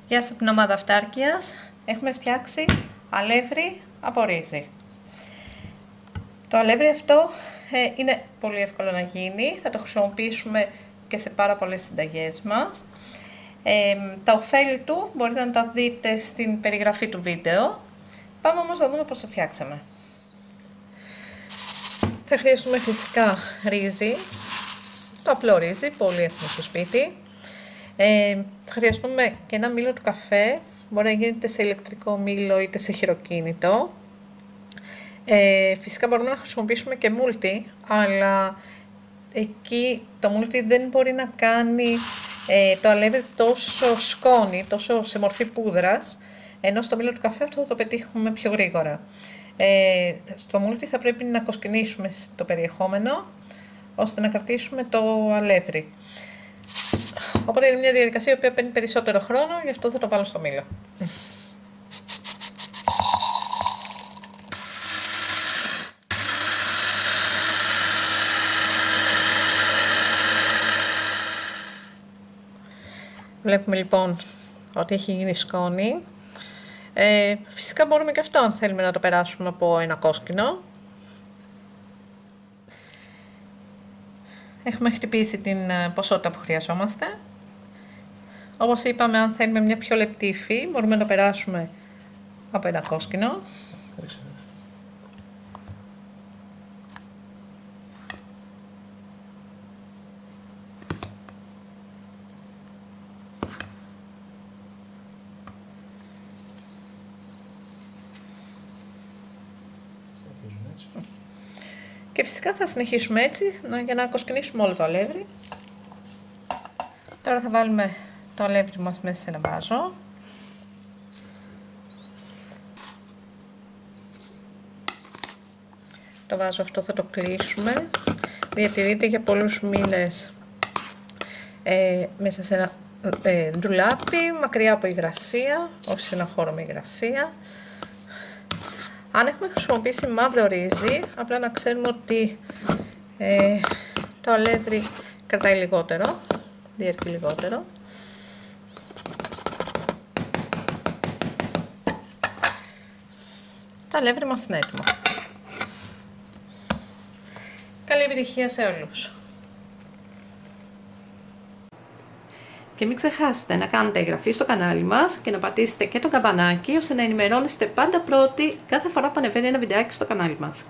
Γεια σας από την ομάδα Αυτάρκειας. Έχουμε φτιάξει αλεύρι από ρύζι. Το αλεύρι αυτό είναι πολύ εύκολο να γίνει. Θα το χρησιμοποιήσουμε και σε πάρα πολλές συνταγές μας. Τα ωφέλη του μπορείτε να τα δείτε στην περιγραφή του βίντεο. Πάμε όμως να δούμε πώς το φτιάξαμε. Θα χρειαστούμε φυσικά ρύζι, το απλό ρύζι, πολύ έχουμε στο σπίτι. Θα χρειαστούμε και ένα μήλο του καφέ, μπορεί να γίνεται σε ηλεκτρικό μήλο είτε σε χειροκίνητο. Φυσικά μπορούμε να χρησιμοποιήσουμε και μούλτι, αλλά εκεί το μούλτι δεν μπορεί να κάνει το αλεύρι τόσο σκόνη, τόσο σε μορφή πούδρας, ενώ στο μήλο του καφέ αυτό θα το πετύχουμε πιο γρήγορα. Στο μούλτι θα πρέπει να κοσκινήσουμε το περιεχόμενο, ώστε να κρατήσουμε το αλεύρι. Οπότε είναι μια διαδικασία που παίρνει περισσότερο χρόνο, γι' αυτό θα το βάλω στο μήλο. Βλέπουμε λοιπόν ότι έχει γίνει σκόνη. Φυσικά μπορούμε και αυτό αν θέλουμε να το περάσουμε από ένα κόσκινο. Έχουμε χτυπήσει την ποσότητα που χρειαζόμαστε. Όπως είπαμε, αν θέλουμε μια πιο λεπτή υφή, μπορούμε να το περάσουμε από ένα κόσκινο. Και φυσικά θα συνεχίσουμε έτσι για να κοσκινήσουμε όλο το αλεύρι. Τώρα θα βάλουμε το αλεύρι μας μέσα σε ένα βάζο. Το βάζο αυτό θα το κλείσουμε. Διατηρείται για πολλούς μήνες μέσα σε ένα ντουλάπι, μακριά από υγρασία, όχι σε ένα χώρο με υγρασία. Αν έχουμε χρησιμοποιήσει μαύρο ρύζι, απλά να ξέρουμε ότι το αλεύρι κρατάει λιγότερο, διαρκεί λιγότερο. Το αλεύρι μας είναι έτοιμο. Καλή επιτυχία σε όλους. Και μην ξεχάσετε να κάνετε εγγραφή στο κανάλι μας και να πατήσετε και το καμπανάκι ώστε να ενημερώνεστε πάντα πρώτοι κάθε φορά που ανεβαίνει ένα βιντεάκι στο κανάλι μας.